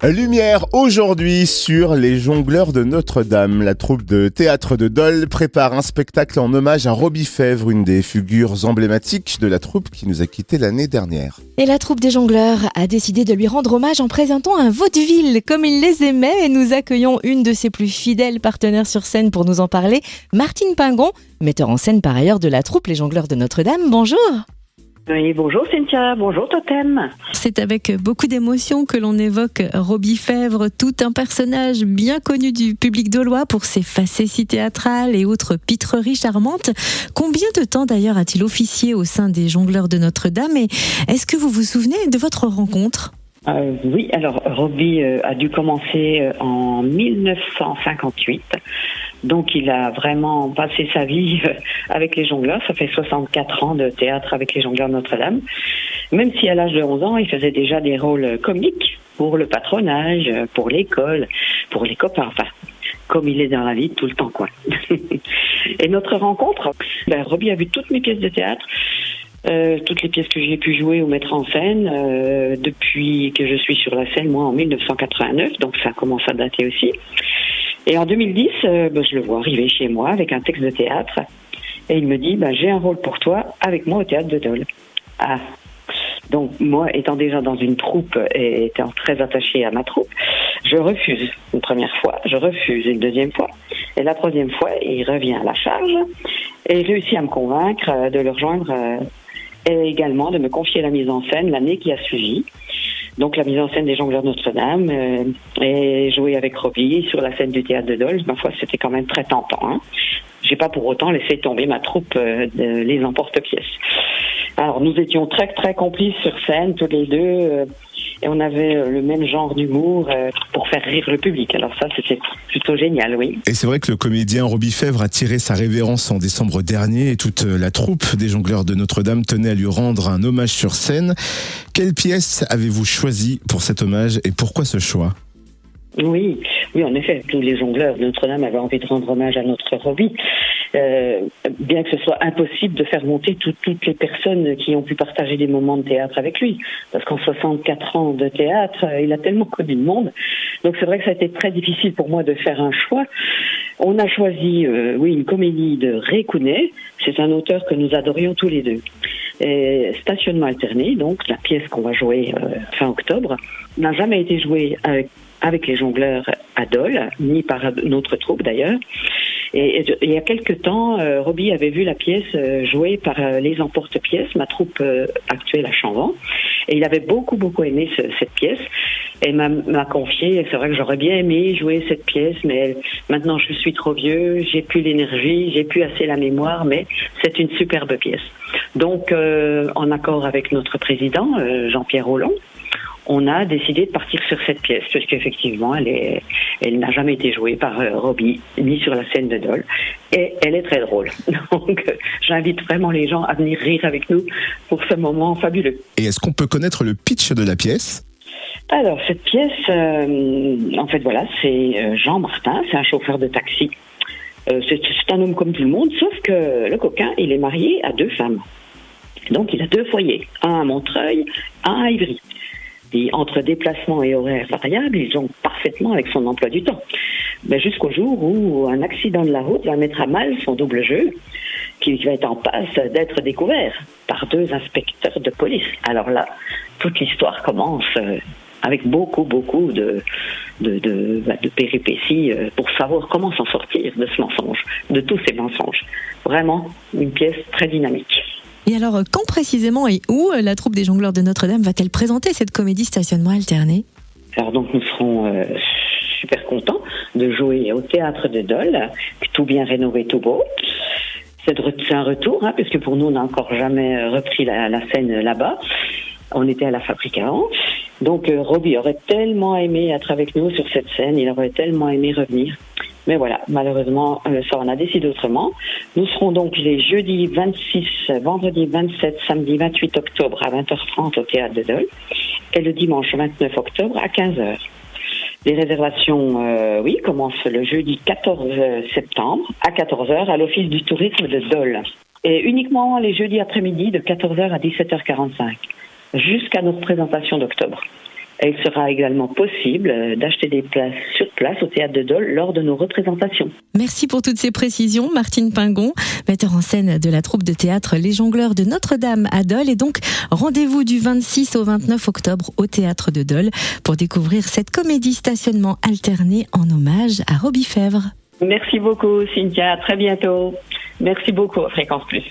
Lumière aujourd'hui sur les jongleurs de Notre-Dame. La troupe de théâtre de Dole prépare un spectacle en hommage à Roby Fèvre, une des figures emblématiques de la troupe qui nous a quittés l'année dernière. Et la troupe des jongleurs a décidé de lui rendre hommage en présentant un vaudeville comme il les aimait. Et nous accueillons une de ses plus fidèles partenaires sur scène pour nous en parler, Martine Pingon, metteur en scène par ailleurs de la troupe Les Jongleurs de Notre-Dame. Bonjour. Oui, bonjour Cynthia, bonjour Totem. C'est avec beaucoup d'émotion que l'on évoque Roby Fèvre, tout un personnage bien connu du public dolois pour ses facéties théâtrales et autres pitreries charmantes. Combien de temps d'ailleurs a-t-il officié au sein des Jongleurs de Notre-Dame et est-ce que vous vous souvenez de votre rencontre ? Oui, alors Roby a dû commencer en 1958. Donc il a vraiment passé sa vie avec les jongleurs. Ça fait 64 ans de théâtre avec les jongleurs de Notre-Dame. Même si à l'âge de 11 ans, il faisait déjà des rôles comiques pour le patronage, pour l'école, pour les copains. Enfin, comme il est dans la vie tout le temps, quoi. Et notre rencontre, Roby a vu toutes mes pièces de théâtre. Toutes les pièces que j'ai pu jouer ou mettre en scène depuis que je suis sur la scène, moi en 1989, donc ça commence à dater aussi. Et en 2010, je le vois arriver chez moi avec un texte de théâtre et il me dit j'ai un rôle pour toi avec moi au théâtre de Dole. Ah. Donc moi, étant déjà dans une troupe et étant très attachée à ma troupe, je refuse une première fois, je refuse une deuxième fois. Et la troisième fois, il revient à la charge et réussit à me convaincre de le rejoindre et également de me confier la mise en scène l'année qui a suivi. Donc la mise en scène des Jongleurs de Notre-Dame et jouer avec Roby sur la scène du théâtre de Dole, ma foi, c'était quand même très tentant. Hein. J'ai pas pour autant laissé tomber ma troupe de les emporte-pièces. Alors nous étions très très complices sur scène tous les deux et on avait le même genre d'humour pour faire rire le public. Alors ça c'était plutôt génial, oui. Et c'est vrai que le comédien Roby Fèvre a tiré sa révérence en décembre dernier et toute la troupe des Jongleurs de Notre-Dame tenait à lui rendre un hommage sur scène. Quelle pièce avez-vous choisi pour cet hommage et pourquoi ce choix ? Oui, en effet, tous les jongleurs de Notre-Dame avaient envie de rendre hommage à notre Roby. Bien que ce soit impossible de faire monter toutes les personnes qui ont pu partager des moments de théâtre avec lui. Parce qu'en 64 ans de théâtre, il a tellement connu le monde. Donc c'est vrai que ça a été très difficile pour moi de faire un choix. On a choisi, une comédie de Ray Kounet. C'est un auteur que nous adorions tous les deux. Et Stationnement alterné, donc la pièce qu'on va jouer fin octobre, n'a jamais été jouée avec les jongleurs à Dole, ni par notre troupe d'ailleurs. Et il y a quelque temps, Roby avait vu la pièce jouée par les emporte-pièces, ma troupe actuelle à Chanvan. Et il avait beaucoup aimé cette pièce. Et m'a confié, c'est vrai que j'aurais bien aimé jouer cette pièce, mais maintenant je suis trop vieux, j'ai plus l'énergie, j'ai plus assez la mémoire, mais c'est une superbe pièce. Donc, en accord avec notre président, Jean-Pierre Rollon, on a décidé de partir sur cette pièce, parce qu'effectivement, elle n'a jamais été jouée par Roby, ni sur la scène de Dole, et elle est très drôle. Donc, j'invite vraiment les gens à venir rire avec nous pour ce moment fabuleux. Et est-ce qu'on peut connaître le pitch de la pièce ? Alors, cette pièce, c'est Jean Martin, c'est un chauffeur de taxi. C'est un homme comme tout le monde, sauf que le coquin, il est marié à 2 femmes. Donc, il a 2 foyers, un à Montreuil, un à Ivry. Et entre déplacements et horaires variables, ils jonglent parfaitement avec son emploi du temps. Mais jusqu'au jour où un accident de la route va mettre à mal son double jeu, qui va être en passe d'être découvert par 2 inspecteurs de police. Alors là, toute l'histoire commence avec beaucoup de péripéties pour savoir comment s'en sortir de ce mensonge, de tous ces mensonges. Vraiment, une pièce très dynamique. Et alors, quand précisément et où la troupe des Jongleurs de Notre-Dame va-t-elle présenter cette comédie Stationnement alterné ? Alors donc nous serons super contents de jouer au théâtre de Dole, tout bien rénové, tout beau. C'est un retour, puisque pour nous on n'a encore jamais repris la scène là-bas. On était à la Fabrique avant. Donc Roby aurait tellement aimé être avec nous sur cette scène, il aurait tellement aimé revenir. Mais voilà, malheureusement, ça on a décidé autrement. Nous serons donc les jeudis 26, vendredi 27, samedi 28 octobre à 20h30 au théâtre de Dole et le dimanche 29 octobre à 15h. Les réservations, commencent le jeudi 14 septembre à 14h à l'Office du tourisme de Dole. Et uniquement les jeudis après-midi de 14h à 17h45, jusqu'à notre présentation d'octobre. Et il sera également possible d'acheter des places sur place au Théâtre de Dole lors de nos représentations. Merci pour toutes ces précisions, Martine Pingon, metteur en scène de la troupe de théâtre Les Jongleurs de Notre-Dame à Dole. Et donc, rendez-vous du 26 au 29 octobre au Théâtre de Dole pour découvrir cette comédie stationnement alterné en hommage à Roby Fèvre. Merci beaucoup, Cynthia. À très bientôt. Merci beaucoup, Fréquence Plus.